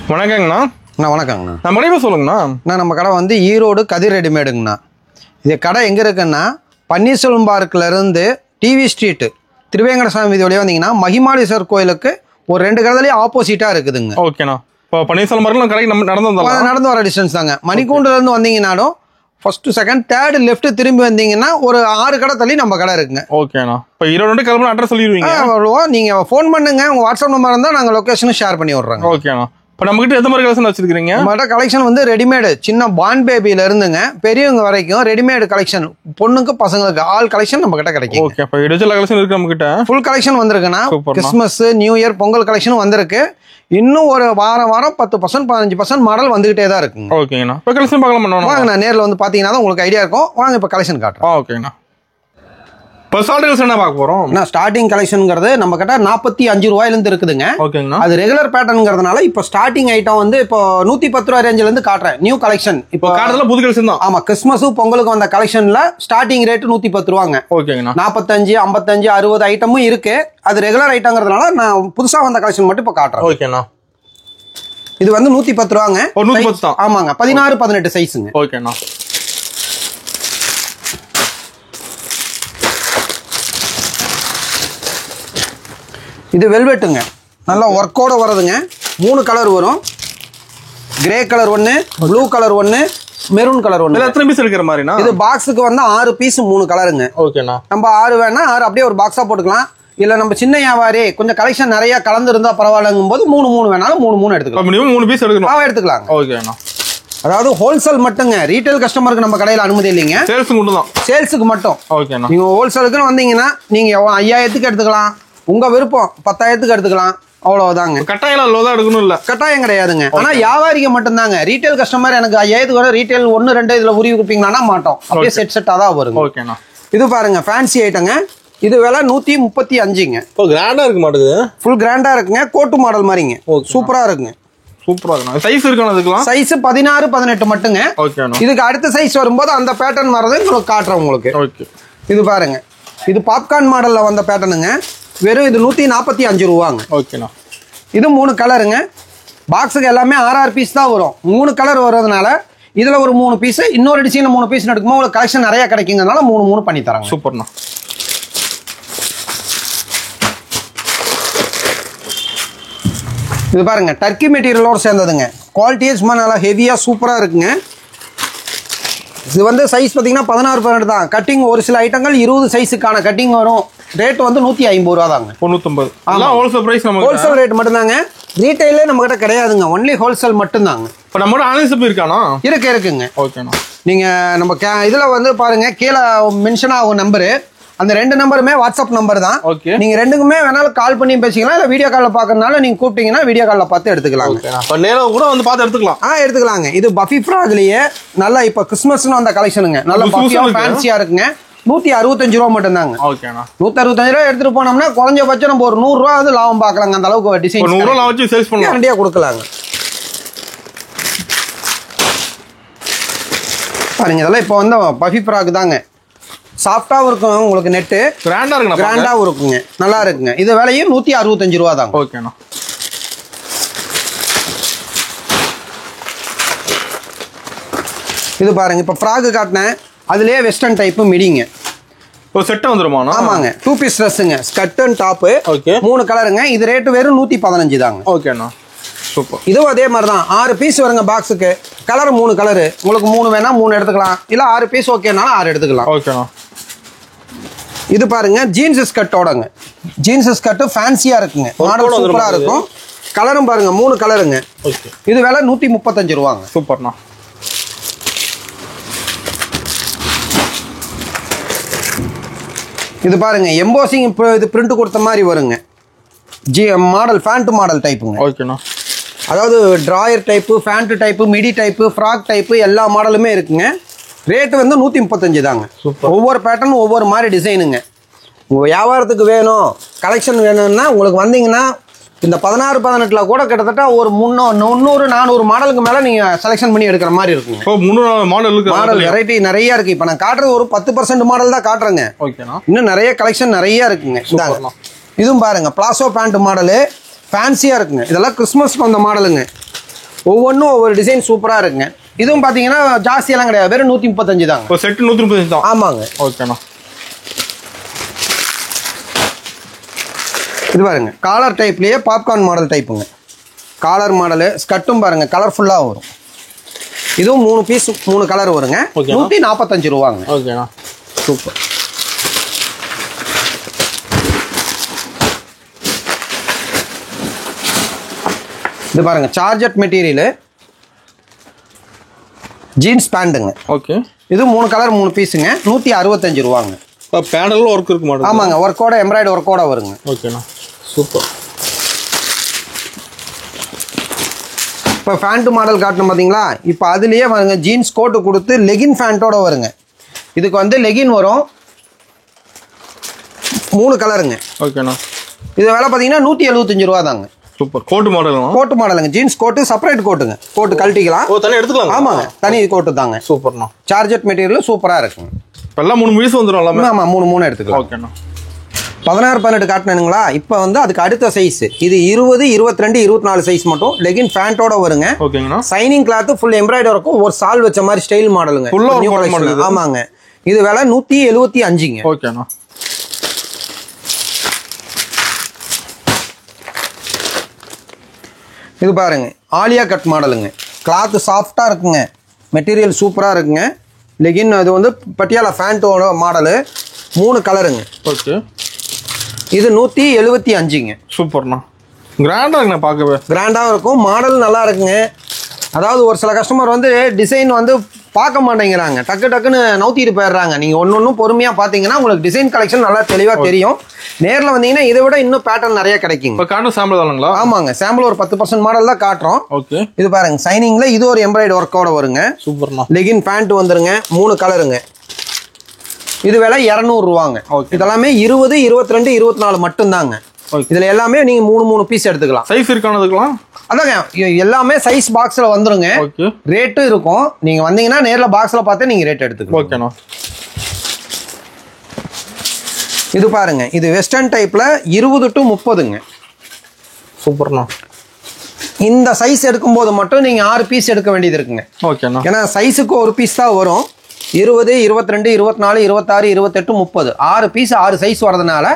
வணக்கங்கண்ணா. வணக்கங்கண்ணா. நம்ம கடை சொல்லுங்கண்ணா. நம்ம கடை வந்து ஈரோடு கதிர் ரெடிமேடுங்கண்ணா. இது கடை எங்கே இருக்குன்னா பன்னீர்செல்வம் பார்க்கிலேருந்து டிவி ஸ்ட்ரீட்டு திருவேங்கடசாமி வீதி வழியாக வந்தீங்கன்னா மகிமாலீஸ்வர் கோயிலுக்கு ஒரு 2 கடையிலேயே ஆப்போசிட்டாக இருக்குதுங்க. ஓகேண்ணா. இப்போ பன்னீர்செல்வம் பார்க்கில் கடைக்கு நடந்து வர டிஸ்டன்ஸ் தாங்க. மணிக்கூண்டிலேருந்து வந்தீங்கன்னாலும் ஃபர்ஸ்ட் செகண்ட் தேர்ட் லெஃப்ட் திரும்பி வந்தீங்கன்னா ஒரு 6 கடை தள்ளி நம்ம கடை இருக்குங்க. ஓகேண்ணா. இப்போ ஈரோடு கிளம்புன அட்ரஸ் சொல்லிடுவீங்க. நீங்கள் ஃபோன் பண்ணுங்க, உங்கள் வாட்ஸ்அப் நம்பர் இருந்தால் நாங்கள் லொக்கேஷனும் ஷேர் பண்ணி விட்றோங்க. ஓகேண்ணா. இப்போ நம்மகிட்ட எந்த மாதிரி கலெக்ஷன் வச்சிருக்கீங்க? நம்மகிட்ட கலெக்ஷன் வந்து ரெடிமேடு சின்ன பான் பேபியில இருந்துங்க பெரியவங்க வரைக்கும் ரெடிமேடு கலெக்ஷன், பொண்ணுக்கு பசங்களுக்கு ஆல் கலெக்ஷன் நம்ம கிட்ட கிடைக்கும். ஓகே. இப்போ டிஜிட்டல் கலெக்ஷன் இருக்கு நம்ம கிட்ட. ஃபுல் கலெக்ஷன் வந்திருக்குன்னா Christmas, new year, Pongal collection வந்திருக்கு. இன்னும் ஒரு வாரம் 10% 15% மாடல் வந்துகிட்டே தான் இருக்குங்க. ஓகேங்கண்ணா. இப்போ கலெக்ஷன் பார்க்கலாம். வாங்க, நான் நேரில் வந்து பார்த்தீங்கன்னா தான் உங்களுக்கு ஐடியா இருக்கும். வாங்க இப்போ கலெக்ஷன் காட்டுறேன். ஓகேண்ணா. இப்போ ஸ்டார்டிங் கலெக்ஷன் என்ன பார்க்க போறோம்? ஸ்டார்டிங் கலெக்ஷன்ங்கிறது நம்ம கிட்ட 45 ரூபாயிலிருந்து இருக்குதுங்க. ஓகேங்கண்ணா. அது ரெகுலர் பேட்டர்ன்ங்கிறதுனால இப்போ ஸ்டார்டிங் ஐட்டம் வந்து இப்போ 110 ரூபாய் ரேஞ்சில இருந்து காட்டுறேன். நியூ கலெக்ஷன் இப்போ காட்டுறதுல புது கலெக்ஷன் தான். ஆமா, கிறிஸ்மஸும் பொங்கலுக்கு வந்த கலெக்ஷன்ல ஸ்டார்டிங் ரேட் 110 ரூபாங்க. ஓகேங்கண்ணா. 45, 55, 60 ஐட்டமும் இருக்கு. அது ரெகுலர் ஐட்டங்கிறதுனால நான் புதுசா வந்த கலெக்ஷன் மட்டும் இப்போ காட்டுறேன். ஓகேண்ணா. இது வந்து 110 ரூபாங்க. 110 தான். ஆமாங்க, 16, 18 சைஸுங்க. ஓகேண்ணா. இது வெல்வெட்டுங்க, நல்லா ஒர்க்கோட வருதுங்க. 3 கலர் வரும். Grey colour 1, blue colour 1, maroon colour 1. எத்தனை பீஸ் இருக்கிற மாதிரினா இது பாக்ஸுக்கு வந்து 6 பீஸ் 3 கலருங்க. ஓகேண்ணா. நம்ம 6 வேணா 6 அப்படியே ஒரு பாக்ஸா போட்டுக்கலாம். இல்ல நம்ம சின்ன வியாபாரி கொஞ்சம் கலெக்ஷன் நிறைய கலந்து இருந்தா பரவாயில்லங்கும் போது 3 வேணாலும் 3 எடுத்துக்கலாம். மினிமம் 3 பீஸ் எடுக்கணும். எடுத்துக்கலாம். ஓகேண்ணா. அதாவது ஹோல்சேல் மட்டுங்க, ரீட்டைல் கஸ்டமருக்கு நம்ம கடையில் அனுமதி இல்லைங்க. சேல்ஸுக்கு மட்டும் தான். சேல்ஸுக்கு மட்டும். ஓகேண்ணா. நீங்க ஹோல்சேலுக்குன்னு வந்தீங்கன்னா நீங்க 5000க்கு எடுத்துக்கலாம், உங்க விருப்பம் 10,000க்கு எடுத்துக்கலாம், அவ்வளவுதாங்க. கட்டாயம் லோதான் எடுக்கணும் இல்ல, கட்டாயம் கிடையாதுங்க. ஆனா வியாபாரிக்கு மட்டும்தாங்க. ரீட்டைல் கஸ்டமர் எனக்கு 5000க்கு வர ரீட்டைல் 1, 2 இதுல உருவி கொடுப்பீங்களான்னா மாட்டோம். அப்படியே செட்டா தான் வரும். ஓகேண்ணா. இது பாருங்க ஃபேன்சி ஐட்டங்க. இது விலை 135ங்க. இப்போ கிராண்டா இருக்க மாட்டேங்குது. ஃபுல் கிராண்டா இருக்குங்க. கோட்டு மாடல் மாதிரிங்க. சூப்பரா இருக்குங்க. சூப்பரா இருக்கு. சைஸ் இருக்கானே அதுக்குலாம்? சைஸ் 16, 18 மட்டுங்க. ஓகேண்ணா. இதுக்கு அடுத்த சைஸ் வரும்போது அந்த பேட்டர்ன் வரது உங்களுக்கு காட்டுறேன் உங்களுக்கு. ஓகே. இது பாருங்க, இது பாப்கார்ன் மாடல்ல வந்த பேட்டர்னுங்க. வெறும் இது 145 ரூபாங்க. ஓகேண்ணா. இது 3 கலருங்க. பாக்ஸுக்கு எல்லாமே 6 பீஸ் தான் வரும். 3 கலர் வர்றதுனால இதுல ஒரு 3 பீஸ், இன்னொரு டிசைன்ல 3 பீஸ் எடுக்கும்போது உங்களுக்கு கலெக்ஷன் நிறைய கிடைக்குங்கிறதுனால 3 பண்ணி தராங்க. சூப்பர்ண்ணா. இது பாருங்க, டர்க்கி மெட்டீரியலோட சேர்ந்ததுங்க. குவாலிட்டியே சும்மா நல்லா ஹெவியா சூப்பரா இருக்குங்க. இது வந்து சைஸ் பார்த்தீங்கன்னா 16, 18 தான். கட்டிங் ஒரு சில ஐட்டங்கள் 20 சைஸுக்கான கட்டிங் வரும். ரேட் வந்து 150 ரூபா தாங்க. 150. எல்லாம் ஹோல்சேல் பிரைஸ். நம்ம ஹோல்சேல் ரேட் மட்டும் தாங்க. ரீட்டைலே நம்ம கிட்ட கிடையாதுங்க. ஒன்லி ஹோல்சேல் மட்டும் தாங்க. இப்போ நம்ம ஆன்லைன் ஷாப் இருக்கானா? இருக்குங்க. ஓகேண்ணா. நீங்க நம்ம இதுல வந்து பாருங்க, கீழே மென்ஷன் ஆகும் நம்பரு. அந்த 2 நம்பருமே வாட்ஸ்அப் நம்பர் தான். ஓகே. நீங்க 2க்குமே வேணாலும் கால் பண்ணி பேசிக்கலாம், இல்ல வீடியோ கால்ல பாக்கறதுனால நீங்க கூப்பிட்டீங்கன்னா வீடியோ கால்ல பார்த்து எடுத்துக்கலாம். அப்ப நேரம் கூட வந்து பார்த்து எடுத்துக்கலாம். எடுத்துக்கலாங்க. இது பஃபி ஃப்ராக்லயே நல்லா இப்ப கிறிஸ்மஸ்னு வந்த கலெக்ஷனுங்க. நல்ல பஃபியா ஃபேன்சியா இருக்குங்க. 165 ரூபா மட்டும் தாங்க. ஓகேண்ணா. 165 ரூபா எடுத்துட்டு போனோம்னா குறைஞ்சபட்சம் நம்ம ஒரு 100 ரூபா வந்து லாபம் பார்க்கலாங்க. அந்த அளவுக்கு டிசைன் 100 ரூபா வச்சு சேல்ஸ் பண்ணலாம். ரெடியா கொடுக்கலாங்க. பாருங்க, இதெல்லாம் இப்போ வந்து பஃபி ஃப்ராக் தாங்க. சாஃப்டாவும் இருக்கும், உங்களுக்கு நெட்டு கிராண்டாவும் இருக்குங்க. நல்லா இருக்குங்க. இது விலையும் 165 ரூபா தாங்க. ஓகேண்ணா. இது பாருங்க, இப்போ ஃப்ராக் காட்டினேன், அதுலயே வெஸ்டர்ன் டைப் மிடிங்க. ஒரு செட் வந்துருமா? ஆமாங்க, 2 பீஸ் ட்ரெஸ்ஸுங்க. Skirt and top. ஓகே. 3 கலருங்க. இது ரேட் வெறும் 115 தாங்க. ஓகேண்ணா. சூப்பர். இதுவும் அதே மாதிரி தான். 6 பீஸ் வருங்க பாக்ஸுக்கு. Colour 3 colour. உங்களுக்கு 3 வேணா 3 எடுத்துக்கலாம், இல்ல 6 பீஸ் ஓகேனாலும் 6 எடுத்துக்கலாம். ஓகேண்ணா. இது பாருங்க, ஜீன்ஸ் ஸ்கர்ட்டோடங்க. ஜீன்ஸ் ஸ்கர்ட் ஃபேன்சியா இருக்குங்க. மாடல் சூப்பரா இருக்கும். கலரும் பாருங்க, 3 கலருங்க. ஓகே. இது விலை 135 ரூபாங்க. சூப்பர்ண்ணா. இது பாருங்க, எம்போசிங் இது பிரிண்ட் கொடுத்த மாதிரி வருங்க. மாடல் ஃபேண்ட் மாடல் டைப்புங்க. ஓகேண்ணா. அதாவது drawer type, pant type, midi type, frock type எல்லா மாடலுமே இருக்குங்க. ரேட்டு வந்து 135 தாங்க. ஒவ்வொரு பேட்டர்னும் ஒவ்வொரு மாதிரி டிசைனுங்க. உங்கள் வியாபாரத்துக்கு வேணும், கலெக்ஷன் வேணும்னா உங்களுக்கு வந்தீங்கன்னா இந்த 16, 18ல கூட கிட்டத்தட்ட ஒரு 300, 400 மாடலுக்கு மேலே நீங்கள் செலெக்ஷன் பண்ணி எடுக்கிற மாதிரி இருக்குங்க. 300 மாடல் வெரைட்டி நிறைய இருக்குது. இப்போ நான் காட்டுறது ஒரு 10% மாடல் தான் காட்டுறேங்க. ஓகேண்ணா. இன்னும் நிறைய கலெக்ஷன் நிறைய இருக்குங்க. இதுவும் பாருங்க, பிளாசோ பேண்ட் மாடலு ஃபேன்சியாக இருக்குங்க. இதெல்லாம் கிறிஸ்மஸ்க்கு வந்த மாடலுங்க. ஒவ்வொன்றும் ஒவ்வொரு டிசைன் சூப்பரா இருக்குங்க. இதுவும் பாத்தீங்கன்னா ஜாஸ்தி எல்லாம் கிடையாது, வெறும் 135 தாங்க. ஒரு செட் 135 தான். ஆமாங்க. ஓகேண்ணா. இது பாருங்க காலர் டைப்லயே பாப்கார்ன் மாடல் டைப்புங்க. காலர் மாடலு ஸ்கர்ட்டும் பாருங்க கலர்ஃபுல்லா வரும். இதுவும் 3 பீஸ் 3 கலர் வருங்க. 145 ரூபாங்க. ஓகேண்ணா. சூப்பர். இது பாருங்க சார்ஜட் மெட்டீரியல் ஜீன்ஸ் பேண்ட்டுங்க. ஓகே. இது 3 கலர் 3 பீஸுங்க. 165 ரூபாங்க. பேனல்ல ஒர்க் இருக்கு மாடல். ஆமாங்க, ஒர்க்கோட எம்ப்ராய்டரி ஒர்க்கோட வருங்க. ஓகேண்ணா. சூப்பர். இப்போ ஃபேண்ட் மாடல் காட்டணும் பார்த்தீங்களா? இப்போ அதுலேயே பாருங்க ஜீன்ஸ் கோட்டு கொடுத்து லெகின் ஃபேண்ட்டோட வருங்க. இதுக்கு வந்து லெகின் வரும் 3 கலருங்க. ஓகேண்ணா. இது விலை பார்த்தீங்கன்னா 175 ரூபா தாங்க. சூப்பர். கோட்டு மாடல். கோட்டு மாடலுங்க. ஜீன்ஸ் கோட்டு செப்பரேட் கோட்டுங்க. கோட்டு கழட்டிக்கலாம். ஓ தனியாக எடுத்துக்கலாம். ஆமாங்க, தனி கோட்டு தாங்க. சூப்பர்ண்ணா. சார்ஜட் மெட்டீரியல் சூப்பராக இருக்குங்க. எல்லாம் 3 பீஸ் வந்துடும் எல்லாமே. ஆமாம், 3 எடுத்துக்கலாம். ஓகேண்ணா. 16 18 காட்டினுங்களா? இப்போ வந்து அதுக்கு அடுத்த சைஸ் இது 20 22 24 சைஸ் மட்டும் லெகின் ஃபேண்டோட வருங்க. ஓகேங்கண்ணா. சைனிங் கிளாத் ஃபுல் எம்ப்ராய்டரி இருக்கும். ஒரு சால் வச்ச மாதிரி ஸ்டைல் மாடலுங்க. ஆமாங்க. இது விலை 175ங்க. ஓகேண்ணா. இது பாருங்க ஆலியா கட் மாடலுங்க. கிளாத் சாஃப்டா இருக்குங்க. மெட்டீரியல் சூப்பரா இருக்குங்க. லெகின் இது வந்து பட்டியாலா ஃபேண்டோட மாடலு 3 கலருங்க. ஓகே. இது 175ங்க. சூப்பர்ண்ணா. கிராண்டா இருக்குண்ணா, பார்க்கவே கிராண்டாக இருக்கும். மாடல் நல்லா இருக்குங்க. அதாவது ஒரு சில கஸ்டமர் வந்து டிசைன் வந்து பார்க்க மாட்டேங்கிறாங்க, டக்குன்னு நவுத்திட்டு போயிடுறாங்க. நீங்கள் ஒன்றும் பொறுமையாக பார்த்தீங்கன்னா உங்களுக்கு டிசைன் கலெக்ஷன் நல்லா தெளிவாக தெரியும். நேரில் வந்தீங்கன்னா இதை விட இன்னும் பேட்டர்ன் நிறைய கிடைக்குங்க. இப்போ காட்டும் சாம்பிள் தானுங்களா? ஆமாங்க, சாம்பிள் ஒரு 10% மாடல் தான் காட்டுறோம். ஓகே. இது பாருங்க சைனிங்ல இது ஒரு எம்ப்ராய்டரி ஒர்க்கோட வருங்க. சூப்பர்ண்ணா. லெகின் பேண்ட் வந்துருங்க. 3 கலருங்க. இது விலை 200 ரூபாங்க. இதெல்லாமே 20 22 24 மட்டும்தாங்க. இதுல எல்லாமே நீங்க 3 பீஸ் எடுத்துக்கலாம். சைஸ் இருக்கானதுக்கலாம் அதாங்க எல்லாமே சைஸ் பாக்ஸ்ல வந்துருங்க. ரேட்டு இருக்கும். நீங்க வந்தீங்கன்னா நேர்ல பாக்ஸ்ல பார்த்து நீங்க ரேட் எடுத்துக்கலாம். ஓகேண்ணா. இது பாருங்க இது வெஸ்டர்ன் டைப்ல 20 to 30ங்க. சூப்பர்ண்ணா. இந்த சைஸ் எடுக்கும்போது மட்டும் நீங்க 6 பீஸ் எடுக்க வேண்டியது இருக்குங்க. ஓகேண்ணா. ஏன்னா சைஸுக்கு ஒரு பீஸ் தான் வரும். 20 22 24 26 28 30 6 பீஸ் 6 சைஸ் வரதுனால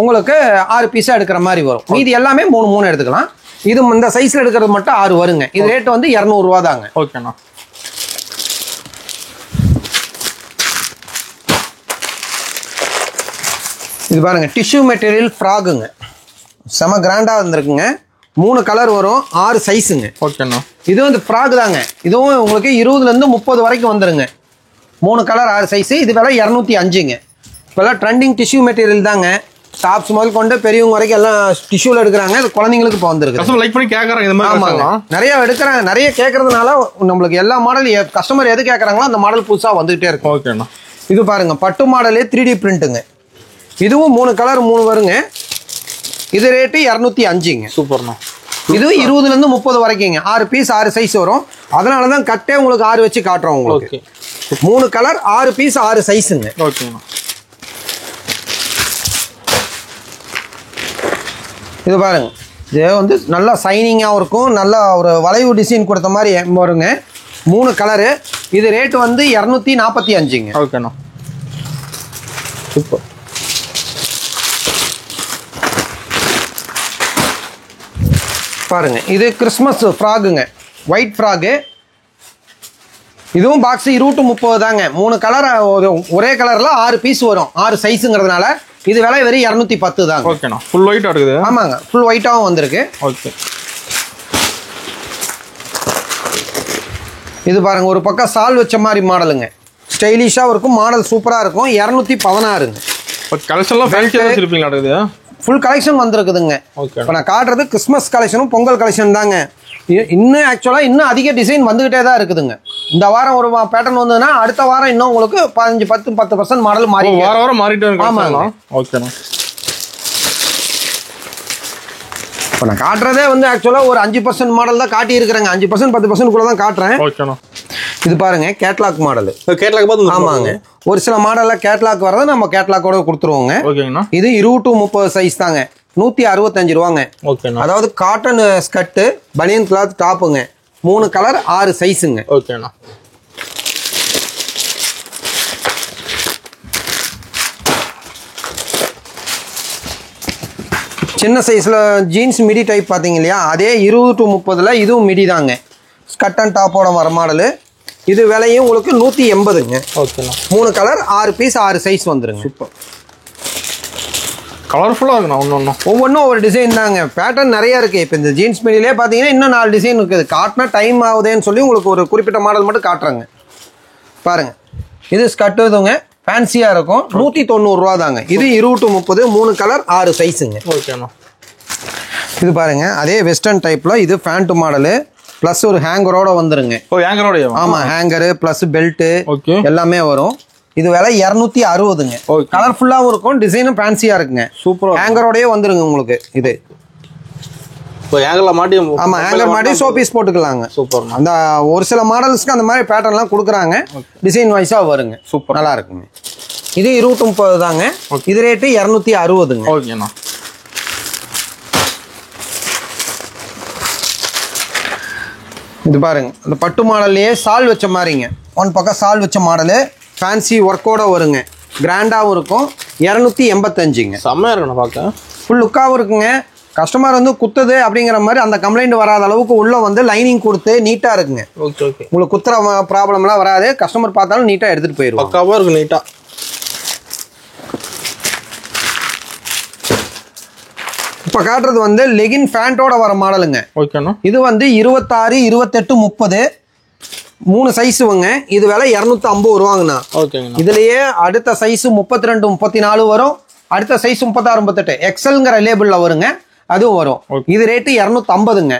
உங்களுக்கு 6 பீஸா எடுக்கிற மாதிரி வரும். மீதி எல்லாமே 3 எடுத்துக்கலாம். இது இந்த சைஸ்ல எடுக்கிறது மட்டும் 6 வருங்க. இது ரேட் வந்து 200 ரூபா தாங்க. ஓகேண்ணா. இது பாருங்க டிஷ்யூ மெட்டீரியல் ஃப்ராகுங்க. செம கிராண்டா வந்திருக்குங்க. 3 கலர் வரும், 6 சைஸுங்க. ஓகேண்ணா. இது வந்து ஃப்ராக் தாங்க. இதுவும் உங்களுக்கு 20ல இருந்து 30 வரைக்கும் வந்துருங்க. 3 கலர் 6 சைஸ். இது விலை 205ங்க. இப்போல்லாம் ட்ரெண்டிங் டிஷ்யூ மெட்டீரியல் தாங்க. டாப்ஸ் முதல் கொண்டு பெரியவங்க வரைக்கும் எல்லாம் டிஷ்யூல எடுக்கிறாங்க. அது குழந்தைங்களுக்கு இப்போ வந்துருக்கு. லைக் பண்ணி கேட்கறாங்க. இந்த மாதிரி ஆமாங்க, நிறைய எடுக்கிறாங்க. நிறைய கேட்கறதுனால நம்மளுக்கு எல்லா மாடல் கஸ்டமர் எது கேட்கறாங்களோ அந்த மாடல் புதுசாக வந்துகிட்டே இருக்கும். ஓகேண்ணா. இது பாருங்க பட்டு மாடலே 3D பிரிண்ட்டுங்க. இதுவும் 3 கலர் 3 வருங்க. இது ரேட்டு 205ங்க. சூப்பர்ண்ணா. இது 20ல இருந்து 30 வரைக்குங்க. 6 பீஸ் 6 சைஸ் வரும். அதனால தான் கட்டே உங்களுக்கு 6 வச்சு காட்டுறோம் உங்களுக்கு. 3 கலர் 6 பீஸ் 6 சைஸுங்க. ஓகேண்ணா. இது பாருங்க இது வந்து நல்லா சைனிங்காகவும் இருக்கும். நல்லா ஒரு வளைவு டிசைன் கொடுத்த மாதிரி வருங்க. 3 கலரு. இது ரேட்டு வந்து 245ங்க. ஓகேண்ணா. சூப்பர். பாருங்க இது கிறிஸ்மஸ் ஃப்ராகுங்க. White frock. இதுவும் பாக்ஸ் 20 to 30 தாங்க. 3 கலர் ஒரே கலர்ல 6 பீஸ் வரும். 6 சைஸுங்கிறதுனால இது விலை வெறும் 210 தாங்க. ஓகேண்ணா. ஃபுல் ஒயிட்டா இருக்குது. ஆமாங்க, ஃபுல் ஒயிட்டாகவும் வந்திருக்கு. ஓகே. இது பாருங்க ஒரு பக்கம் சால் வச்ச மாதிரி மாடலுங்க. ஸ்டைலிஷாக இருக்கும். மாடல் சூப்பராக இருக்கும். 216ங்க. கலெக்ஷன்லாம் ஃபேன்சியா வச்சிருப்பீங்களா? ஃபுல் கலெக்ஷன் வந்திருக்குதுங்க. இப்போ நான் காட்டுறது கிறிஸ்மஸ் கலெக்ஷனும் பொங்கல் கலெக்ஷன் தாங்க. இன்னும் ஆக்சுவலாக இன்னும் அதிக டிசைன் வந்துகிட்டே தான் இருக்குதுங்க. இந்த வாரம் ஒரு பேட்டர்ன் வந்ததுன்னா அடுத்த வாரம் இன்னும் உங்களுக்கு 10% மாடல் மாறி வாரம் மாறிட்டு இருக்கு. ஆமாங்க. ஓகேண்ணா. இப்போ நான் காட்டுறதே வந்து ஆக்சுவலாக ஒரு 5% மாடல் தான் காட்டி இருக்கிறேங்க. 5% 10% கூட தான் காட்டுறேன். ஓகேண்ணா. இது பாருங்க கேட்லாக் மாடல். கேட்லாக் பார்த்து. ஆமாங்க, ஒரு சில மாடலில் கேட்லாக் வரதை நம்ம கேட்லாக்கோட கொடுத்துருவோங்க. ஓகேங்கண்ணா. இது 20 to 30 சைஸ் தாங்க. 165 ரூபாங்க. ஓகேண்ணா. அதாவது காட்டன் ஸ்கர்ட்டு பனியன் கிளாத் டாப்புங்க. 3 கலர் 6 சைஸுங்க. ஓகேண்ணா. சின்ன சைஸில் ஜீன்ஸ் மிடி டைப் பார்த்தீங்க இல்லையா, அதே 20 to 30ல் இதுவும் மிடி தாங்க. ஸ்கட் அண்ட் டாப்போட வர மாடலு. இது விலையும் உங்களுக்கு 180ங்க. ஓகேண்ணா. 3 கலர் 6 பீஸ் 6 சைஸ் வந்துருங்க. சூப்பர். கலர்ஃபுல்லாக இருக்குண்ணா. ஒவ்வொன்றும் ஒரு டிசைன் தாங்க. பேட்டர்ன் நிறையா இருக்குது. இப்போ இந்த ஜீன்ஸ் மிடிலே பார்த்தீங்கன்னா இன்னும் 4 டிசைன் இருக்குது. காட்டினா டைம் ஆகுதுன்னு சொல்லி உங்களுக்கு ஒரு குறிப்பிட்ட மாடல் மட்டும் காட்டுறாங்க பாருங்கள். இது ஸ்கட் இதுங்க, ஃபேன்சியாக இருக்கும். 190 ரூபா தாங்க. இது 20 to 30, 3 கலர் 6 சைஸுங்க. ஓகேண்ணா. இது பாருங்க, அதே வெஸ்டர்ன் டைப்ல இது ஃபேண்ட் மாடலு ப்ளஸ் ஒரு ஹேங்கரோட வந்துருங்க. ஹேங்கரோட? ஆமா, ஹேங்கரு ப்ளஸ் பெல்ட் எல்லாமே வரும். இது விலை 260ங்க. கலர்ஃபுல்லாவும் இருக்கும், டிசைனும் ஃபேன்சியா இருக்குங்க. சூப்பர். ஹேங்கரோடயே வந்துருங்க உங்களுக்கு. இது ஹேங்கர்ல மாட்டி, ஆமா, ஹேங்கர் மாட்டி ஷோ பீஸ் போட்டுக்கலாங்க. சூப்பர். அந்த ஒரு சில மாடல்ஸ்க்கு அந்த மாதிரி பேட்டர்ன்லாம் கொடுக்குறாங்க. டிசைன் வைஸா வருங்க. சூப்பர், நல்லா இருக்குங்க. இது 230 தாங்க. இது ரேட்டு 260ங்க. ஓகேண்ணா. இது பாருங்க, அந்த பட்டு மாடல்லையே சால் வச்ச மாதிரிங்க. ஒன் பக்கம் சால் வச்ச மாடலு, ஃபேன்சி ஒர்க்கோட வருங்க. கிராண்டாகவும் இருக்கும். 285ங்க. செம்மையா இருக்குண்ணா பார்க்க. ஃபுல் லுக்காகவும் இருக்குங்க. கஸ்டமர் வந்து குத்துது அப்படிங்கிற மாதிரி அந்த கம்ப்ளைண்ட் வராத அளவுக்கு உள்ள வந்து லைனிங் கொடுத்து நீட்டாக இருக்குங்க. Okay okay. உங்களுக்கு குத்துற ப்ராப்ளம்லாம் வராது. கஸ்டமர் பார்த்தாலும் நீட்டாக எடுத்துகிட்டு போயிடுவோம். பக்காவாக இருக்கு நீட்டாக. இப்போ காட்டுறது வந்து லெகின் ஃபேண்டோட வர மாடலுங்க. ஓகேண்ணா. இது வந்து 26, 28, 30 3 சைஸுங்க. இது விலை 250 ரூபாங்கண்ணா. ஓகேங்கண்ணா. இதுலயே அடுத்த சைஸ் 32, 34 வரும். அடுத்த சைஸ் 36, 38 எக்ஸல்ங்கிற லேபிள்ல வருங்க. அதுவும் வரும். இது ரேட்டு 250ங்க.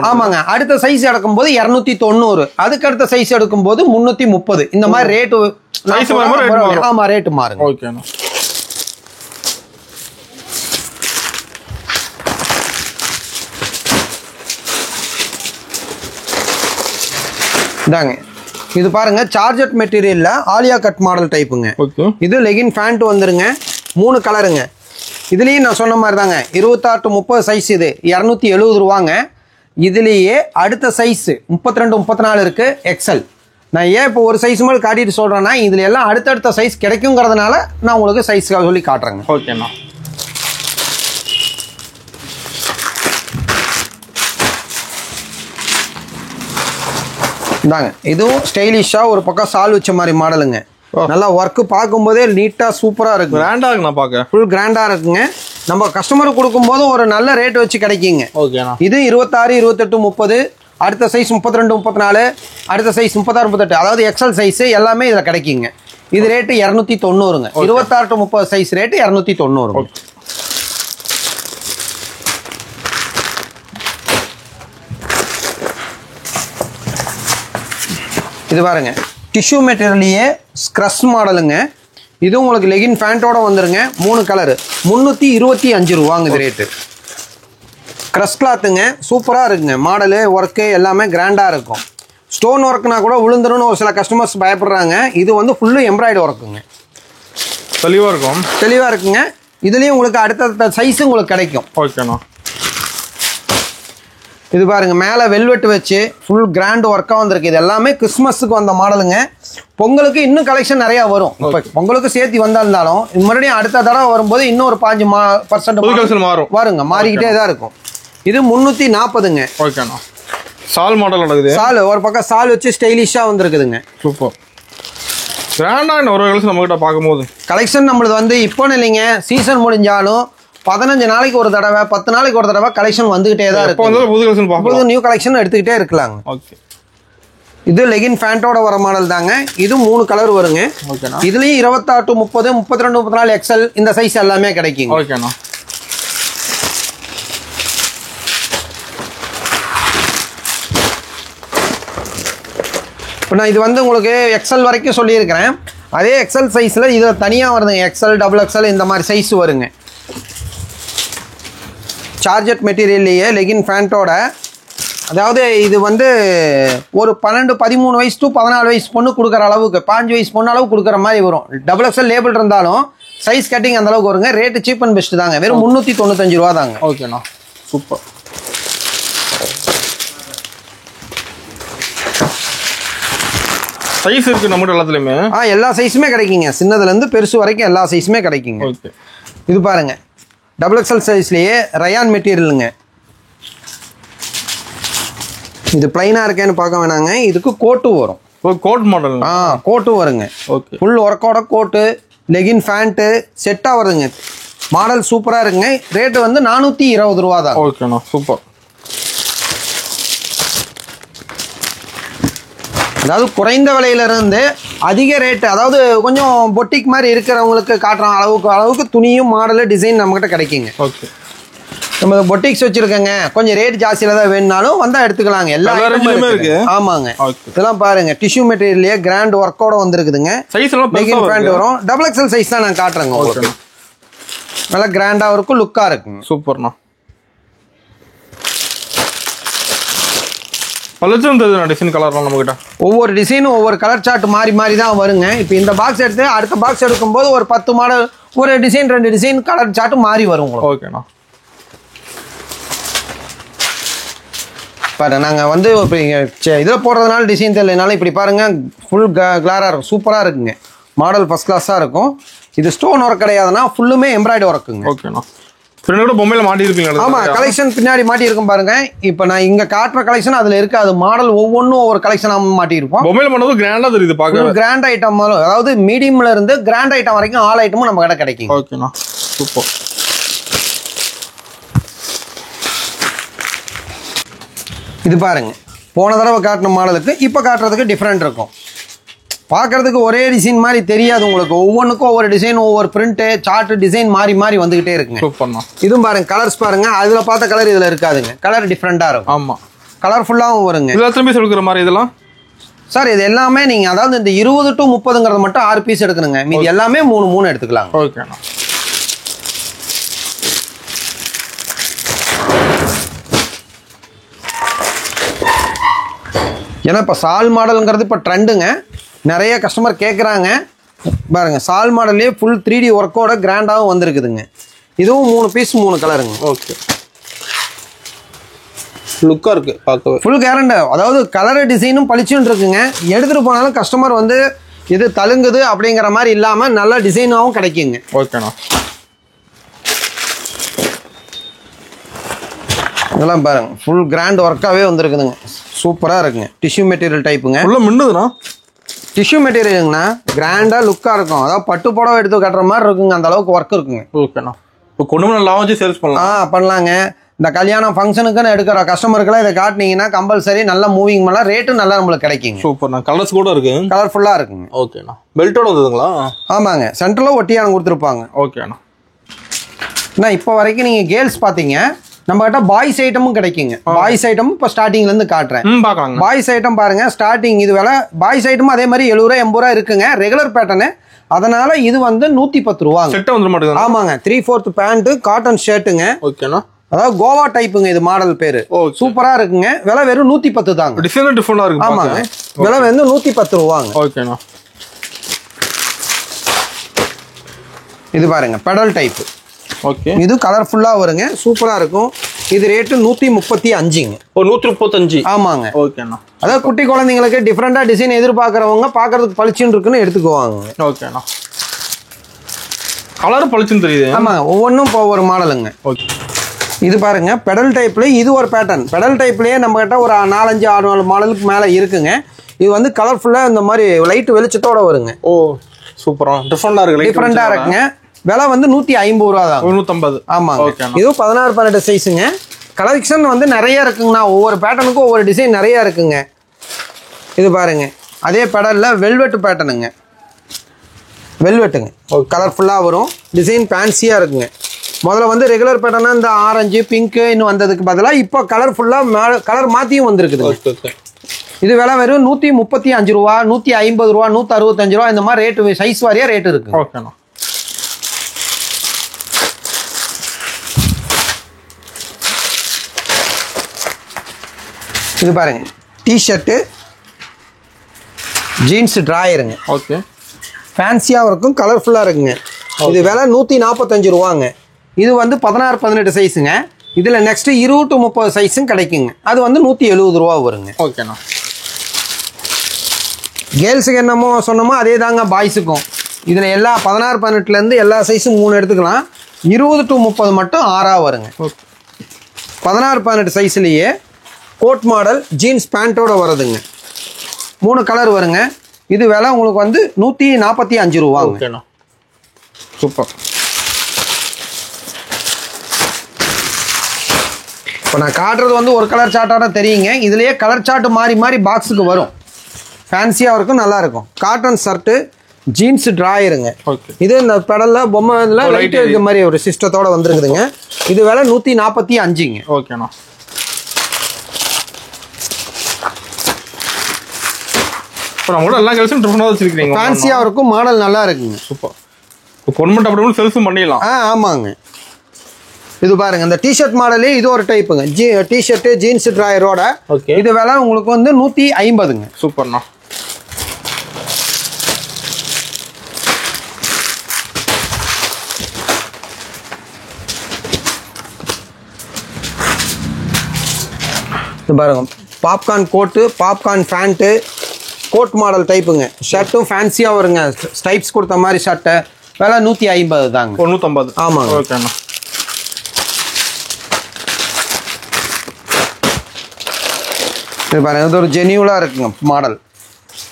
ஆமாங்க. அடுத்த சைஸ் எடுக்கும்போது 290, அதுக்கு அடுத்த சைஸ் எடுக்கும்போது 330. இந்த மாதிரி ரேட்டு. ஆமா, ரேட்டு மாறுங்க. ஓகேண்ணா. இதாங்க, இது பாருங்க, சார்ஜட் மெட்டீரியல்ல ஆலியா கட் மாடல் டைப்புங்க. இது லெகின் ஃபேண்ட் வந்துருங்க. 3 கலருங்க. இதுலயும் நான் சொன்ன மாதிரி தாங்க, 26 to 30 சைஸ். இது 270 ரூபாங்க. இதுலயே அடுத்த சைஸ் 32, 34 இருக்கு, எக்ஸல். நான் ஏன் இப்போ ஒரு சைஸ் மாதிரி காட்டிட்டு சொல்றேன்னா, இதுல எல்லாம் அடுத்தடுத்த சைஸ் கிடைக்குங்கிறதுனால நான் உங்களுக்கு சைஸ் சொல்லி காட்டுறேங்க. ஓகேண்ணா. இதாங்க, இதுவும் ஸ்டைலிஷா ஒரு பக்கம் சால் வச்ச மாதிரி மாடலுங்க. நல்லா ஒர்க் பார்க்கும்போதே நீட்டா சூப்பரா இருக்கு. கிராண்டா இருக்குண்ணா பார்க்க. ஃபுல் கிராண்டா இருக்குங்க. நம்ம கஸ்டமருக்கு கொடுக்கும்போது ஒரு நல்ல ரேட் வச்சு கிடைக்குங்க. ஓகேண்ணா. இது 26, 28, 30, அடுத்த சைஸ் 32, 34, அடுத்த சைஸ் 36, 38, அதாவது எக்ஸல் சைஸ் எல்லாமே இதுல கிடைக்குங்க. இது ரேட்டு 290ங்க. 26 to 30 size rate 290. இது பாருங்க, டிஷ்யூ மெட்டீரியல்லையே ஸ்க்ரஸ் மாடலுங்க. இது உங்களுக்கு லெகின் ஃபேண்டோட வந்துருங்க. 3 கலரு, 325 ரூபாங்க இது ரேட்டு. க்ரஷ் கிளாத்துங்க, சூப்பராக இருக்குங்க. மாடலு ஒர்க்கு எல்லாமே கிராண்டாக இருக்கும். ஸ்டோன் ஒர்க்னா கூட விழுந்துருன்னு ஒரு சில கஸ்டமர்ஸ் பயப்படுறாங்க. இது வந்து ஃபுல்லு எம்ப்ராய்டு ஒர்க்குங்க. தெளிவாக இருக்குங்க. இதுலேயும் உங்களுக்கு அடுத்த சைஸு உங்களுக்கு கிடைக்கும். ஓகேண்ணா. இது பாருங்க, மேலே வெல்வெட் வச்சு ஃபுல் கிராண்ட் ஒர்க்காக வந்திருக்கு. இது எல்லாமே கிறிஸ்மஸுக்கு வந்த மாடலுங்க. பொங்கலுக்கு இன்னும் கலெக்ஷன் நிறையா வரும். இப்போ பொங்கலுக்கு சேர்த்து வந்தாலும் மறுபடியும் அடுத்த தடவை வரும்போது இன்னும் ஒரு 5% வருங்க. மாறிக்கிட்டே தான் இருக்கும். இது 340ங்க. ஓகேண்ணா. சால் மாடல் நடக்குது. சால் ஒரு பக்கம் சால் வச்சு ஸ்டைலிஷாக வந்துருக்குதுங்க. சூப்பர். கிராண்டா ஒரு கலெக்ஷன் நம்ம கிட்ட பார்க்கும்போது கலெக்ஷன் நம்மளுக்கு வந்து இப்போன்னு இல்லைங்க, சீசன் முடிஞ்சாலும் 15 நாளைக்கு ஒரு தடவை 10 நாளைக்கு ஒரு தடவை கலெக்ஷன் வந்துகிட்டே தான் இருக்கும். புது நியூ கலெக்ஷன் எடுத்துக்கிட்டே இருக்கலாங்க. ஓகே. இது லெகின் ஃபேண்டோட வர மாடல் தாங்க. இது 3 கலர் வருங்க. இதுலயும் 26 to 30, 32, 34 எக்ஸல் இந்த சைஸ் எல்லாமே கிடைக்குங்க. ஓகேண்ணா. இப்போ நான் இது வந்து உங்களுக்கு எக்ஸல் வரைக்கும் சொல்லியிருக்கிறேன். அதே எக்ஸல் சைஸில் இது தனியாக வருதுங்க. எக்ஸல், டபுள் எக்ஸல் இந்த மாதிரி சைஸ் வருங்க. சார்ஜட் மெட்டீரியல்லையே லெகின் ஃபேண்டோட, அதாவது இது வந்து ஒரு 12, 13 வயசு டு 14 வயசு பொண்ணு கொடுக்குற அளவுக்கு, 5 வயசு பொண்ணு அளவுக்கு கொடுக்குற மாதிரி வரும். டபுள் எக்ஸல் லேபிள் இருந்தாலும் சைஸ் கட்டிங் அந்த அளவுக்கு வருங்க. ரேட்டு சீப் அண்ட் பெஸ்ட் தாங்க. வெறும் 395 ரூபா தாங்க. ஓகேண்ணா. சூப்பர். சைஸ் இருக்கு நம்ம எல்லாத்துலயுமே. எல்லா சைஸுமே கிடைக்குங்க, சின்னதுல இருந்து பெருசு வரைக்கும் எல்லா சைஸுமே கிடைக்குங்க. ஓகே. இது பாருங்க டபுள் எக்ஸ்எல் சைஸ்லயே ரயான் மெட்டீரியலுங்க. இது பிளைனா இருக்கேன்னு பார்க்க வேணாங்க, இதுக்கு கோட்டு வரும். Code model. கோட்டு வருங்க. ஓகே. ஃபுல் ஒர்க்கோட கோட்டு, லெகின் ஃபேண்ட்டு செட்டா வருதுங்க. மாடல் சூப்பரா இருக்குங்க. ரேட் வந்து 420 ரூபா தான். ஓகேண்ணா, சூப்பர். அதாவது குறைந்த விலையில இருந்து அதிக ரேட், அதாவது கொஞ்சம் பொட்டிக் மாதிரி இருக்கிறவங்களுக்கு காட்டுற அளவுக்கு துணியும் மாடலு டிசைன் நம்மகிட்ட கிடைக்குங்க. ஓகே. நம்ம பொட்டிக்ஸ் வச்சிருக்கேங்க, கொஞ்சம் ரேட் ஜாஸ்தியில தான் வேணும்னாலும் வந்தா எடுத்துக்கலாங்க. எல்லா ஐட்டமும் இருக்கு. ஆமாங்க. இதெல்லாம் பாருங்க டிஷ்யூ மெட்டீரியல்லையே கிராண்ட் ஒர்க்கோட வந்திருக்குதுங்க. சைஸ் எல்லாம் லெகின் பேண்ட் வரும். டபுள் எக்ஸ்எல் சைஸ் தான் நான் காட்டுறேங்க உங்களுக்கு. நல்லா கிராண்டா இருக்கும், லுக்கா இருக்குங்க. சூப்பர்ண்ணா. டிசைன் கலர்லாம் நம்மகிட்ட ஒவ்வொரு டிசைனும் ஒவ்வொரு கலர் சார்ட் மாறி மாறி தான் வருங்க. இப்போ இந்த பாக்ஸ் எடுத்து அடுத்த பாக்ஸ் எடுக்கும்போது ஒரு 10 மாடல், ஒரு டிசைன் 2 டிசைன் கலர் சார்ட் மாறி வரும். ஓகேண்ணா. பாருங்க நாங்கள் வந்து இதில் போடுறதுனால டிசைன் தெரியலனாலும் இப்படி பாருங்க ஃபுல் கிளாராக இருக்கும், சூப்பராக இருக்குங்க. மாடல் ஃபர்ஸ்ட் கிளாஸாக இருக்கும். இது ஸ்டோன் ஒர்க் கிடையாதுன்னா ஃபுல்லுமே எம்ப்ராய்டரி ஒர்க்குங்க. ஓகேண்ணா. பின்னாடி பொம்மையில மாட்டி இருப்பீங்க. ஆமா, கலெக்ஷன் பின்னாடி மாட்டி இருக்கும் பாருங்க. இப்போ நான் இங்க காட்டுற கலெக்ஷன் அதுல இருக்கு. அது மாடல் ஒவ்வொன்றும் ஒவ்வொரு கலெக்ஷன் மாட்டி இருப்போம். பொம்மையில பண்ணது கிராண்டா தெரியுது பாக்க. கிராண்ட் ஐட்டம், அதாவது மீடியம்ல இருந்து கிராண்ட் ஐட்டம் வரைக்கும் ஆல் ஐட்டமும் நம்ம கிட்ட கிடைக்கும். ஓகேண்ணா, சூப்பர். இது பாருங்க போன தடவை காட்டின மாடலுக்கு இப்போ காட்டுறதுக்கு டிஃப்ரெண்ட் இருக்கும். பார்க்கறதுக்கு ஒரே டிசைன் மாதிரி தெரியாது உங்களுக்கு. ஒவ்வொன்றுக்கும் ஒவ்வொரு டிசைன், ஒவ்வொரு பிரிண்ட் சார்ட் டிசைன் மாறி மாறி வந்துகிட்டே இருக்குங்க. சூப்பர்ண்ணா. இதுவும் பாருங்க கலர்ஸ் பாருங்க, அதுல பார்த்த கலர் இதுல இருக்காதுங்க. கலர் டிஃப்ரெண்டா இருக்கும். ஆமா, கலர்ஃபுல்லாகவும் வருங்க. எல்லாத்துலயுமே சொல்லுற மாதிரி இதெல்லாம் சார் இது எல்லாமே நீங்க அதாவது இந்த 20 to 30ங்கிறது மட்டும் 6 பீஸ் எடுக்கணுங்க. மீதி எல்லாமே 3 எடுத்துக்கலாம். ஓகேண்ணா. ஏன்னா இப்போ சால் மாடலுங்கிறது இப்போ ட்ரெண்டுங்க, நிறைய கஸ்டமர் கேட்குறாங்க. பாருங்க சால் மாடல்லே ஃபுல் 3D ஒர்க்கோட கிராண்டாகவும் வந்திருக்குதுங்க. இதுவும் 3 பீஸ் 3 கலருங்க. ஓகே, லுக்காக இருக்கு பார்க்கவே. ஃபுல் கேரண்ட், அதாவது கலரு டிசைனும் பளிச்சுன்னு இருக்குங்க. எடுத்துகிட்டு போனாலும் கஸ்டமர் வந்து இது தழுங்குது அப்படிங்கிற மாதிரி இல்லாமல் நல்ல டிசைனாகவும் கிடைக்குங்க. ஓகேண்ணா. இதெல்லாம் பாருங்க ஃபுல் கிராண்ட் ஒர்க்காகவே வந்துருக்குதுங்க. சூப்பராக இருக்குங்க. டிஷ்யூ மெட்டீரியல் டைப்புங்க. உள்ள மின்னுதுண்ணா. டிஷ்யூ மெட்டீரியலுங்கண்ணா கிராண்டாக லுக்காக இருக்கும். அதாவது பட்டு புடவை எடுத்து கட்டுற மாதிரி இருக்குங்க, அந்த அளவுக்கு ஒர்க் இருக்குங்க. ஓகேண்ணா. இப்போ கொண்டு நல்லா வச்சு சேல்ஸ் பண்ணலாம். பண்ணலாங்க. இந்த கல்யாணம் ஃபங்க்ஷனுக்குன்னு எடுக்கிற கஸ்டமருக்குலாம் இதை காட்டினீங்கன்னா கம்பல்சரி நல்ல மூவிங் பண்ணலாம். ரேட்டும் நல்லா நம்மளுக்கு கிடைக்குங்க. சூப்பர்ண்ணா. கலர்ஸ் கூட இருக்கு, கலர்ஃபுல்லாக இருக்குங்க. ஓகேண்ணா. பெல்ட்டோட வந்ததுங்களா? ஆமாங்க, சென்டரில் ஒட்டியானம் கொடுத்துருப்பாங்க. ஓகேண்ணா. இப்போ வரைக்கும் நீங்கள் கேர்ள்ஸ் பார்த்தீங்க, நம்ம கிட்ட பாய்ஸ் ஐட்டமும் கிடைக்குங்க. பாய்ஸ் ஐட்டமும் இப்போ ஸ்டார்டிங்ல இருந்து காட்டுறேன். பாய்ஸ் ஐட்டம் பாருங்க ஸ்டார்டிங் இது விலை. பாய்ஸ் ஐட்டமும் அதே மாதிரி 70 ரூபா 80 ரூபா இருக்குங்க, ரெகுலர் பேட்டர்னு. அதனால இது வந்து 110 ரூபாங்க. செட் வந்து மாட்டேங்குது. ஆமாங்க, 3/4 பேண்ட் காட்டன் ஷர்ட்டுங்க. ஓகேண்ணா. அதாவது கோவா டைப்புங்க. இது மாடல் பேரு சூப்பரா இருக்குங்க. விலை வெறும் 110 தாங்க. டிசைன் டிஃபரெண்டா இருக்கு. ஆமாங்க, விலை வந்து 110 ரூபாங்க. ஓகேண்ணா. இது பாருங்க பெடல் டைப். ஓகே, இது கலர்ஃபுல்லா வருங்க, சூப்பரா இருக்கும். இது ரேட்டு 135ங்க. 135. ஆமாங்க. ஓகேண்ணா. அதாவது குட்டி குழந்தைங்களுக்கு டிஃப்ரெண்டா டிசைன் எதிர்பார்க்கறவங்க பார்க்கறதுக்கு பளிச்சுன்னு இருக்குன்னு எடுத்துக்குவாங்க. ஓகேண்ணா. கலர் பளிச்சுன்னு தெரியுது. ஆமாங்க, ஒவ்வொன்றும் இப்போ ஒரு மாடலுங்க. ஓகே. இது பாருங்க பெடல் டைப்ல இது ஒரு பேட்டர்ன். பெடல் டைப்லயே நம்ம கிட்ட ஒரு 4-5-6 மாடலுக்கு மேல இருக்குங்க. இது வந்து கலர்ஃபுல்லா இந்த மாதிரி லைட் வெளிச்சத்தோட வருங்க. ஓ சூப்பரா டிஃபரெண்டா இருக்கு. டிஃபரெண்டா இருக்குங்க. விலை வந்து 150 ரூபா தான். 150. ஆமாங்க. இதுவும் 16-12 சைஸுங்க. கலெக்ஷன் வந்து நிறைய இருக்குங்கண்ணா. ஒவ்வொரு பேட்டர்னுக்கும் ஒவ்வொரு டிசைன் நிறைய இருக்குங்க. இது பாருங்க அதே பெடல்ல வெல்வெட் பேட்டர்னுங்க. வெல்வெட்டுங்க கலர்ஃபுல்லாக வரும். டிசைன் ஃபேன்சியாக இருக்குங்க. முதல்ல வந்து ரெகுலர் பேட்டர்னா இந்த ஆரஞ்சு பிங்க்கு இன்னும் வந்ததுக்கு பதிலாக இப்போ கலர்ஃபுல்லாக கலர் மாற்றியும் வந்துருக்குது. இது விலை வெறும் 135 ரூபா 150 ரூபா 165 ரூபா இந்த மாதிரி ரேட்டு சைஸ் வாரியா ரேட் இருக்கு. ஓகேண்ணா. இது பாருங்க டிஷர்ட்டு ஜீன்ஸ் ட்ராயருங்க. ஓகே, ஃபேன்சியாகவும் இருக்கும் கலர்ஃபுல்லாக இருக்குங்க. இது விலை 145 ரூபாங்க. இது வந்து 16-18 சைஸுங்க. இதில் நெக்ஸ்ட்டு 20 to 30 சைஸும் கிடைக்குங்க. அது வந்து 170 ரூபா வருங்க. ஓகேண்ணா. கேர்ள்ஸுக்கு என்னமோ சொன்னோமோ அதே தாங்க பாய்ஸுக்கும். இதில் எல்லா 16 18லேருந்து எல்லா சைஸும் 3 எடுத்துக்கலாம். 20 to 30 மட்டும் 6ஆக வருங்க. 16 18 சைஸ்லேயே கோட் மாடல் ஜீன்ஸ் பேண்ட்டோட வருதுங்க. 3 கலர் வருங்க. இது விலை உங்களுக்கு வந்து 145 ரூபாங்க. சூப்பர். இப்போ நான் காட்டுறது வந்து ஒரு கலர் சார்ட்டாக தெரியுங்க. இதுலேயே கலர் சார்ட்டு மாறி மாறி பாக்ஸுக்கு வரும். ஃபேன்சியாக இருக்கும், நல்லாயிருக்கும். காட்டன் ஷர்ட்டு ஜீன்ஸ் ட்ராயருங்க. இது இந்த பெடலில் பொம்மை இதில் லைட் இருக்க மாதிரி ஒரு சிஸ்டத்தோடு வந்துருக்குதுங்க. இது விலை 145ங்க. ஓகேண்ணா. இப்போ நம்ம கூட எல்லா கலெக்ஷன் டிஃபரெண்டாக வச்சுருக்கீங்க. ஃபேன்சியாக இருக்கும், மாடல் நல்லா இருக்குங்க. சூப்பர். இப்போ பொன்மண்ட் அப்படி செல்ஃபும் பண்ணிடலாம். ஆமாங்க. இது பாருங்க, இந்த டிஷர்ட் மாடலே இது ஒரு டைப்புங்க. T shirt jeans ட்ராயரோட. இது விலை உங்களுக்கு வந்து 150ங்க. சூப்பர்ண்ணா. இது பாருங்க, பாப்கார்ன் கோட்டு, பாப்கார்ன் பேண்ட்டு, கோட் மாடல் டைப்புங்க. ஷர்ட்டும் ஃபேன்சியாக வருங்க. ஸ்டைப்ஸ் கொடுத்த மாதிரி ஷர்ட்டு விலை 150 தாங்க. 150. ஆமாங்க. ஓகேண்ணா. இது பாருங்க, இது ஒரு ஜெனியூலாக இருக்குங்க மாடல்.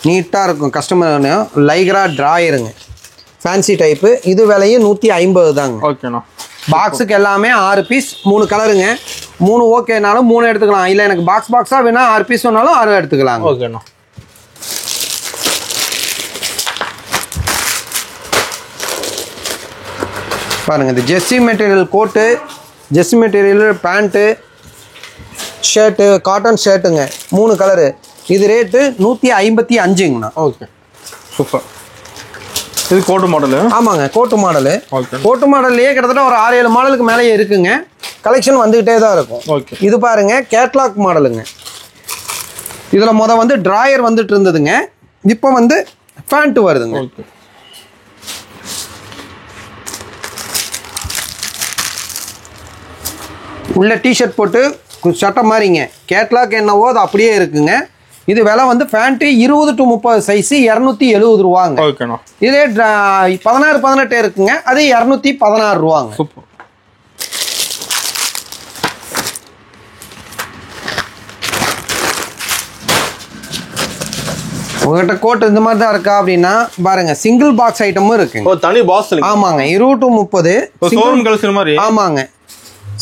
நீட்டாக இருக்கும். கஸ்டமர் லைக்ரா ட்ராயருங்க. Fancy type. இது விலையும் 150 தாங்க. ஓகேண்ணா. பாக்ஸுக்கு எல்லாமே 6 பீஸ், 3 கலருங்க. 3 ஓகேனாலும் 3 எடுத்துக்கலாம். இல்லை எனக்கு பாக்ஸாக வேணா 6 பீஸ் வேணாலும் 6 எடுத்துக்கலாம். ஓகேண்ணா. பாருங்க, இது jersey material coat, jersey material pant, shirt, cotton ஷர்ட்டுங்க. 3 கலரு. இது ரேட்டு 155ங்கண்ணா. Okay, super. இது கோட்டு மாடலு. ஆமாங்க, கோட்டு மாடலு. கோட்டு மாடல்லையே கிட்டத்தட்ட ஒரு 6-7 மாடலுக்கு மேலேயே இருக்குங்க. கலெக்ஷன் வந்துகிட்டே தான் இருக்கும். ஓகே. இது பாருங்க, கேட்லாக் மாடலுங்க. இதில் வந்து ட்ராயர் வந்துட்டு இருந்ததுங்க. இப்போ வந்து பேண்ட் வருதுங்க. ஓகே. உள்ள டிஷர்ட் போட்டு சட்டை மாதிரிங்க. கேட்லாக் என்னவோ அது அப்படியே இருக்குங்க. இது விலை வந்து பேண்ட்டு 20 to 30 சைஸு 270 ரூபாங்க. ஓகேண்ணா. இதே 16 18 இருக்குங்க. அது 216 ரூபாங்க. சூப்பர். உங்ககிட்ட கோட் இந்த மாதிரி தான் இருக்கா அப்படின்னா பாருங்க, சிங்கிள் பாக்ஸ் ஐட்டமும் இருக்குங்க. தனி பாக்ஸ். ஆமாங்க, 20 to 30 ஷோரூம் கலெக்ஷன் மாதிரி. ஆமாங்க,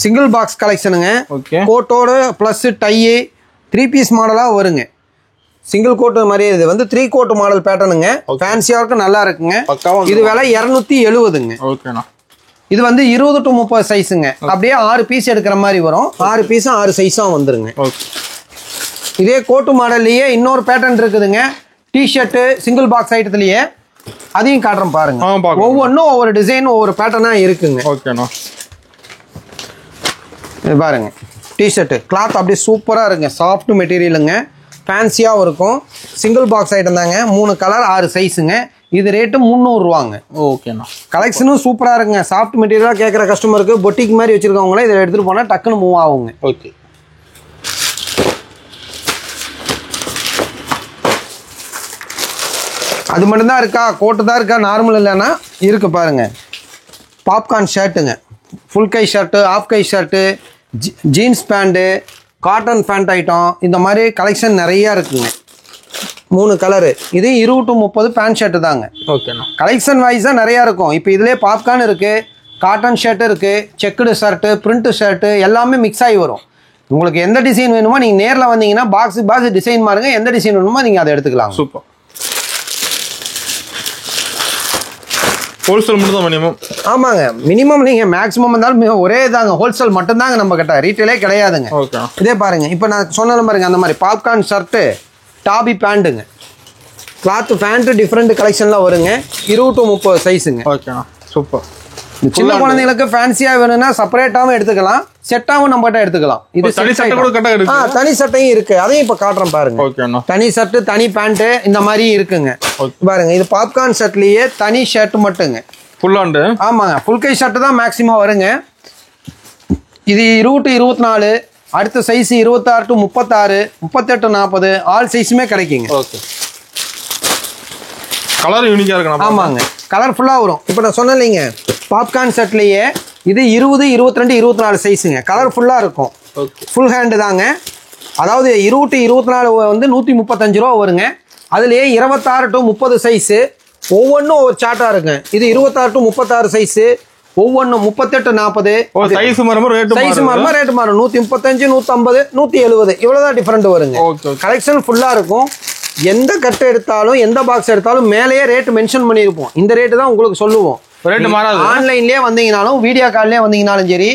சிங்கிள் பாக்ஸ் கலெக்ஷனுங்க. ஓகே. கோட்டோட ப்ளஸ் டை 3 பீஸ் மாடலாக வருங்க. சிங்கிள் கோட்டு மாதிரி. இது வந்து 3 கோட் மாடல் பேட்டர்னுங்க. ஃபேன்சியாக இருக்கும், நல்லா இருக்குங்க. இது விலை 270ங்க. ஓகேண்ணா. இது வந்து 20 to 30 சைஸுங்க. அப்படியே 6 பீஸ் எடுக்கிற மாதிரி வரும். 6 பீஸும் 6 சைஸும் வந்துருங்க. இதே கோட்டு மாடல்லையே இன்னொரு பேட்டர்ன் இருக்குதுங்க. டிஷர்ட்டு சிங்கிள் பாக்ஸ் ஐட்டத்துலயே. அதையும் காட்டுறோம் பாருங்க. ஒவ்வொன்றும் ஒவ்வொரு டிசைன், ஒவ்வொரு பேட்டர்னாக இருக்குங்க. ஓகேண்ணா. இது பாருங்க, டிஷர்ட்டு கிளாத் அப்படியே சூப்பராக இருக்குங்க. சாஃப்ட் மெட்டீரியலுங்க. ஃபேன்சியாகவும் இருக்கும். சிங்கிள் பாக்ஸ் ஐட்டம் தாங்க. 3 கலர் 6 சைஸுங்க. இது ரேட்டு 300 ரூபாங்க. ஓகேண்ணா. கலெக்ஷனும் சூப்பராக இருக்குங்க. சாஃப்ட் மெட்டீரியலாக கேட்குற கஸ்டமருக்கு பொட்டிக் மாதிரி வச்சுருக்கவங்களே இதை எடுத்துகிட்டு போனால் டக்குன்னு மூவ் ஆகுங்க. ஓகே. அது மட்டும்தான் இருக்கா? கோட்டு தான் இருக்கா? நார்மல் இல்லைன்னா இருக்கு பாருங்க. பாப்கார்ன் ஷர்ட்டுங்க. ஃபுல் கை ஷர்ட்டு, ஆஃப் கை shirt, jeans pant, cotton pant item, இந்த மாதிரி கலெக்ஷன் நிறையா இருக்குங்க. 3 கலரு. இது 20 to 30 பேண்ட் ஷர்ட்டு தாங்க. ஓகேண்ணா. கலெக்ஷன் வைஸாக நிறையா இருக்கும். இப்போ இதுலேயே பாப்கார்ன் இருக்குது, காட்டன் ஷர்ட்டு இருக்குது, செக்குடு ஷர்ட்டு, பிரிண்ட்டு ஷர்ட்டு எல்லாமே மிக்ஸ் ஆகி வரும். உங்களுக்கு எந்த டிசைன் வேணுமோ நீங்கள் நேரில் வந்தீங்கன்னா பாக்ஸ் டிசைன் மாறுங்க. எந்த டிசைன் வேணுமோ நீங்கள் அதை எடுத்துக்கலாம். சூப்பர். ஹோல்சேல் மட்டும் தான் மினிமம். ஆமாங்க, மினிமம் நீங்கள் மேக்ஸிமம் இருந்தாலும் ஒரே தாங்க. ஹோல்சேல் மட்டும்தாங்க நம்ம கிட்ட, ரீட்டெயிலே கிடையாதுங்க. ஓகே. இதே பாருங்க, இப்போ நான் சொன்ன பாருங்க, அந்த மாதிரி பாப்கார்ன் ஷர்ட்டு, டாபி பேண்ட்டுங்க. கிளாத் பேண்ட்டு டிஃப்ரெண்ட் கலெக்ஷன்லாம் வருங்க. 20 to 30 சைஸுங்க. ஓகேண்ணா, சூப்பர். சின்ன குழந்தைங்களுக்கு ஃபேன்சியாக வேணும்னா செப்பரேட்டாகவும் எடுத்துக்கலாம், செட்டாகவும் நம்ம கிட்ட எடுத்துக்கலாம். இது தனி சட்டை கூட கட்ட இருக்கு. தனி சட்டையும் இருக்கு. அதையும் இப்போ காட்டுறேன் பாருங்க. ஓகேண்ணா. தனி ஷர்ட்டு, தனி பேண்ட்டு, இந்த மாதிரி இருக்குங்க. பாருங்க, இது பாப்கார்ன் ஷர்ட்லயே தனி ஷர்ட் மட்டுங்க. Full hand. ஆமாங்க, ஃபுல் கை ஷர்ட் தான் மேக்ஸிமம் வருங்க. இது 20 to 24, அடுத்த சைஸ் 26 to 36, 38 to 40, ஆல் சைஸுமே கிடைக்குங்க. ஓகே. கலர் யூனிக்கா இருக்கு. ஆமாங்க, கலர்ஃபுல்லா வரும். இப்போ நான் சொன்னேன் இல்லைங்க, பாப்கார்ன் செட்லயே இது 20, 22, 24 சைஸுங்க. கலர்ஃபுல்லா இருக்கும். ஃபுல் ஹேண்டு தாங்க. அதாவது 20 to 24 வந்து 135 ரூபா வருங்க. அதுலயே 26 to 30 சைஸு, ஒவ்வொன்றும் ஒரு சார்ட்டா இருக்குங்க. இது 26 to 36 சைஸு, ஒவ்வொன்றும் 38, 40. சைஸ் மாறுமா ரேட் மாறும். 135, 150, 170 இவ்வளவுதான் டிஃபரெண்ட் வருங்க. கலெக்ஷன் ஃபுல்லா இருக்கும். எந்த கட்டு எடுத்தாலும் எந்த பாக்ஸ் எடுத்தாலும் மேலேயே ரேட் மென்ஷன் பண்ணியிருப்போம். இந்த ரேட்டு தான் உங்களுக்கு சொல்லுவோம். ரேட் மாறாது. ஆன்லைன்லயே வந்தீங்கனாலும் வீடியோ கால்லேயே வந்தீங்கனாலும் சரி,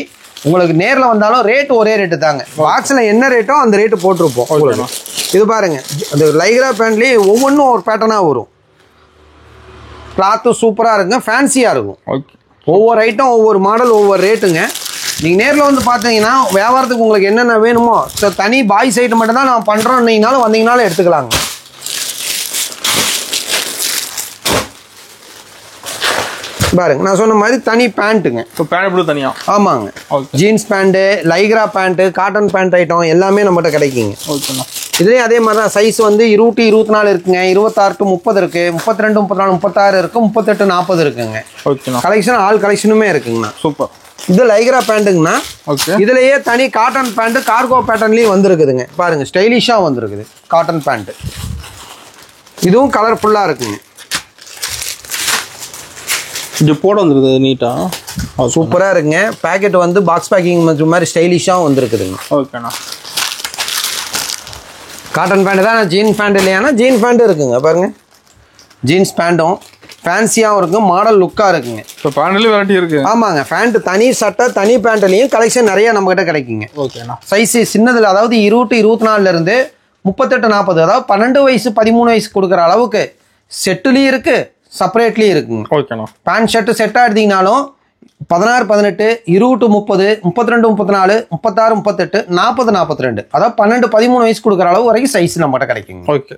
உங்களுக்கு நேரில் வந்தாலும் ரேட் ஒரே ரேட்டு தாங்க. பாக்ஸில் என்ன ரேட்டோ அந்த ரேட்டு போட்டிருப்போம் உங்களுக்கு. இது பாருங்க, அந்த லைக்ரா பேண்ட்லேயே ஒவ்வொன்றும் ஒரு பேட்டர்னாக வரும். கிளாத்து சூப்பராக இருக்குங்க, ஃபேன்சியாக இருக்கும். ஒவ்வொரு ஐட்டம் ஒவ்வொரு மாடல் ஒவ்வொரு ரேட்டுங்க. நீங்கள் நேரில் வந்து பார்த்தீங்கன்னா வியாபாரத்துக்கு உங்களுக்கு என்னென்ன வேணுமோ தனி பாய்ஸ் ஐட்டம் மட்டும் தான் நான் பண்ணுறோன்னீங்கனாலும் வந்தீங்கனாலும் எடுத்துக்கலாங்க. பாருங்க, நான் சொன்ன மாதிரி தனி பேண்ட்டுங்க. தனியா ஆமாங்க. Jeans pant, Lycra pant, cotton pant item எல்லாமே நம்மகிட்ட கிடைக்குங்க. இதுலேயும் அதே மாதிரி தான் சைஸ் வந்து 20, 24 இருக்குங்க, 26 to 30 இருக்கு, 32, 34, 36 இருக்கு, 38, 40 இருக்குங்க. கலெக்ஷன் ஆல் கலெக்ஷனுமே இருக்குங்கண்ணா. சூப்பர். இது லைக்ரா பேண்ட்டுங்கண்ணா. இதுலயே தனி காட்டன் பேண்ட் கார்கோ பேட்டர்ன்லயும் வந்துருக்குதுங்க. பாருங்க, ஸ்டைலிஷா வந்துருக்குது காட்டன் பேண்ட். இதுவும் கலர்ஃபுல்லா இருக்குங்க. இது போட வந்துருது நீட்டா, சூப்பரா இருக்குங்க. பேக்கெட் வந்து பாக்ஸ் பேக்கிங் மாதிரி ஸ்டைலிஷாவும் வந்துருக்குதுங்க. ஓகேண்ணா. காட்டன் பேண்ட் தான், ஜீன் பேண்ட் இல்லையானா ஜீன் பேண்ட்டும் இருக்குங்க. பாருங்க, ஜீன்ஸ் பேண்ட்டும் ஃபேன்சியாகவும் இருக்கும், மாடல் லுக்காக இருக்குங்க. இப்போ பேண்ட்லேயும் வெரைட்டி இருக்கு. ஆமாங்க, பேண்ட் தனி சட்டை தனி பேண்ட்லையும் கலெக்ஷன் நிறைய நம்மகிட்ட கிடைக்குங்க. ஓகேண்ணா. சைஸ் சின்னதில் அதாவது 20, 24 38, 40, அதாவது 12 வயசு 13 வயசு கொடுக்குற அளவுக்கு செட்டுலேயும் இருக்கு, செப்பரேட்லேயும் இருக்குங்க. ஓகேண்ணா. பேண்ட் ஷர்ட்டு செட்டாக எடுத்தீங்கனாலும் 16, 18, 20 to 30, 32, 34, 36, 38, 40, 42, அதாவது 12, 13 வயசு கொடுக்குற அளவு வரைக்கும் சைஸ் நம்மகிட்ட கிடைக்குங்க. ஓகே.